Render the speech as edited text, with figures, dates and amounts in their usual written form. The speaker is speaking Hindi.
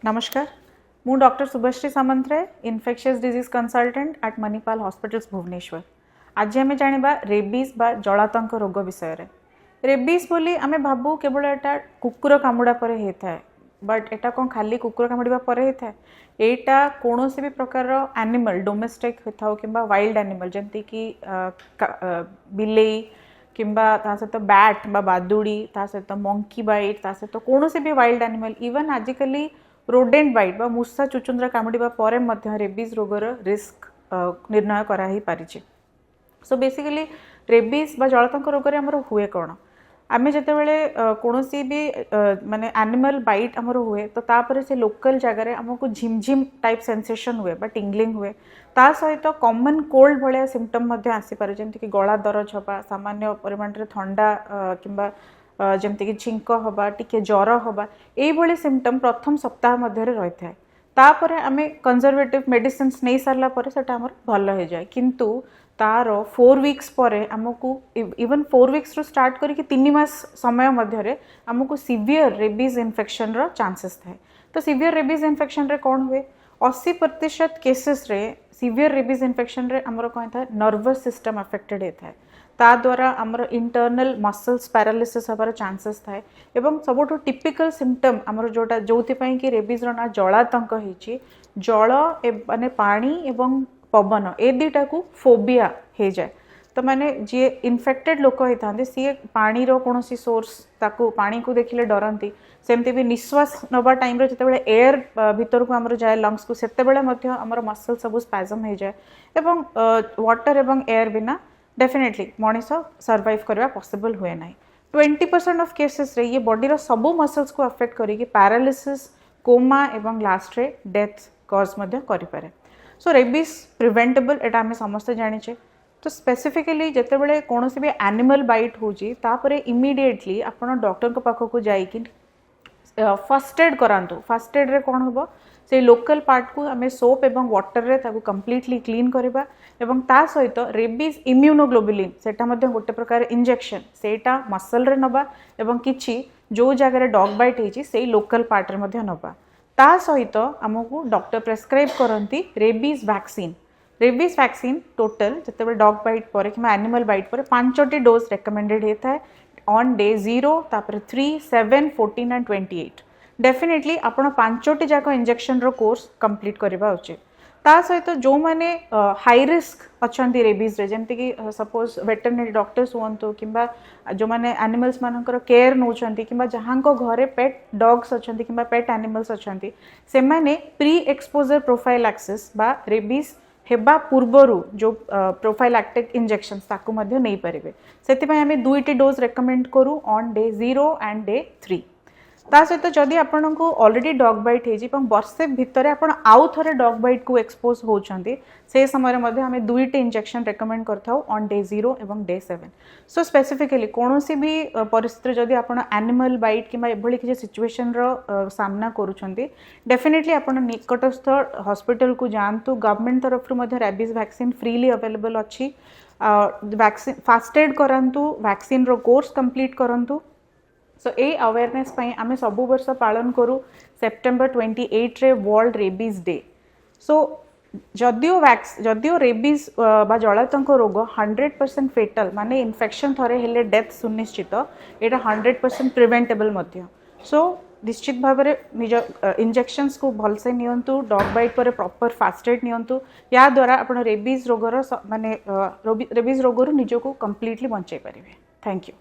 नमस्कार मु doctor Subhashree Samantaray infectious disease consultant at Manipal hospitals Bhubaneswar. आज आम जाना रेबीज बा जलातंक रोग विषय रे। रेबीज बोली आम भाबू केवल एटा कुकुर कामुड़ा पर होता है, बट एटा कौन खाली कुकुर कामुड़ा पर होता है? एटा कौन भी प्रकार एनिमल डोमेस्टिक होता कि वाइल्ड एनिमल जमती कि बिलेई किंबा ता सहित बैट बा बादुड़ी ता सहित मंकी बाइट ता सहित कौन भी वाइल्ड एनिमल इवन आजिकली रोडेंट बाइट बा मूषा चुचुंद्रा कामुड़ा पर रेबीज रोगर रिस्क निर्णय कराही पारिछि। सो बेसिकली रेबीज बा जलातंक रोग रे हमर हुए कौन आमे जेतेबेले कोनोसी भी माने एनिमल बाइट हमर हुए तो तापर से लोकल जगह हमको झिमझिम टाइप सेंसेशन हुए बा टिंगलिंग हुए ता सहित कॉमन कोल्ड भाया सिम्पटम आसी पारे जमती कि गला दरज हवा सामान्य परिमाण रे ठंडा किंबा जमती कि छिंक हवा टिके ज्वर हवा ये सिम्पटम प्रथम सप्ताह मध्य रही था। तापर आमे कंजर्वेटिव मेडिसिन नहीं सारला पर सेटा हमर भल हो जाए, किंतु तार 4 वीक्स पर आमको इवन 4 वीक्स रू स्टार्ट करके 3 मास समय मध्य आमको सीवियर रेबीज इन्फेक्शन रो चांसेस थाए। तो सीवियर रेबीज इन्फेक्शन रे कौन हुए 80% केसेस रे सीवियर रेबीज इन्फेक्शन रे हमर कौन था नर्वस सिस्टम अफेक्टेड होता है। ता द्वारा आमर इंटरनल मसल्स पैरालिसिस हबार चांसेस थाए एवं सबुठु टिपिकल सिम्पटम आमर जोटा जोथिपाई कि रेबीज रो ना जलातंक होइछि जल माने पानी एवं पवन ए दुटा को फोबिया हो जाए। तो माने जी इन्फेक्टेड लोक होता सी पानी रो कौन सोर्स ताकू पानी को देखिले डरती सेमती भी निश्वास नवा टाइम रे जते एयर भीतर को आमर जाए लंग्स को सेते बेले मध्य आमर मसल सब स्पैजम हो जाए एवं वाटर एवं एयर बिना डेफिनेटली मनीष सर्वाइव करवा पॉसिबल हुए ना। 20% ऑफ केसेस रे ये बॉडी रो सबू मसल्स को अफेक्ट करिके पैरालिसिस कोमा एवं लास्ट रे डेथ कॉज मध्य करि पारे। सो रेबीज प्रिवेंटेबल एटा आम समस्ते जानीचे। तो स्पेसिफिकली जितेबाला कौन भी एनिमल बाइट होपर इमिडिएटली आपण डॉक्टर को पाख को जाइए फर्स्ट एड करातु। फर्स्ट एड रे कौन हम से लोकल पार्ट को आम सोप एवं वाटर रे ताकू कंप्लीटली क्लीन करवा एवं ता सहित रेबीज इम्यूनोग्लोबुलिन सेटा मध्य गोटे प्रकार इंजेक्शन सेटा मसल रे नबा एवं किछि जो जगह डॉग बाइट होइछि से लोकल पार्ट रे मध्य नबा। ता सहित आमको डॉक्टर प्रेस्क्राइब करती रेबीज वैक्सीन टोटल जिते डॉग बाइट पर कि एनिमल बाइट पर 5टी डोज रेकमेंडेड होता है ऑन डे 0 तापर 3, 7, 14 एंड 28। डेफिनेटली आपण 5टी जाक इंजेक्शन रो कोर्स कंप्लीट करबा उचित। ता सहित जो माने हाई रिस्क अच्छी रेबीज रे जमती कि सपोज वेटरनरी डॉक्टर्स हुंतु किंबा जो माने एनिमल्स मानकर केयर नौचंती किंबा जहां को घरे पेट डॉग्स अच्छी किंबा पेट एनिमल्स अच्छी से माने प्री एक्सपोजर प्रोफाइलैक्सिस बा रेबीज हेबा पूर्वरु जो प्रोफाइलैक्टिक इंजेक्शंस ताकू मध्य नहीं पारिबे। सेतिपय आमे 2टी डोज रेकमेंड करू ऑन डे 0 एंड डे 3। ता सहित जदि आपण को ऑलरेडी डॉग बाइट हो वर्षे भितर आपण आउ थे डॉग बाइट को एक्सपोज होती से समय मध्य आम 2टी इंजेक्शन रेकमेंड करथाउ ऑन डे 0 एवं डे 7। सो स्पेसिफिकली कौन भी परिस्थिति जदि आपण एनिमल बाइट किंबा एभली किसी सिचुएशन रो सामना करूछंती डेफिनेटली आपण निकटस्थ हॉस्पिटल को जातु। गवर्नमेंट तरफ रेबीज वैक्सीन फ्रीली अवेलेबल अच्छी। वैक्सीन फास्ट एड करंतु वैक्सीन रो कोर्स कंप्लीट करंतु। सो ए अवेयरनेस आम सब वर्ष पालन करूँ सेप्टेम्बर 28 रे वर्ल्ड रेबीज डे। सो जदियो रेबीज बा जलातंक रोग 100% फेटल माने इन्फेक्शन थरे हेले डेथ सुनिश्चित एटा 100% प्रिवेंटेबल मध्य। सो निश्चित भाव में निज इंजेक्शंस को भलसे नियंतु डॉग बाइट पर प्रॉपर फास्ट एड नियंतु या द्वारा आपण रेबीज रोगर माने रेबीज रोगरु निजको कंप्लीटली बचाई पारिबे। Thank you.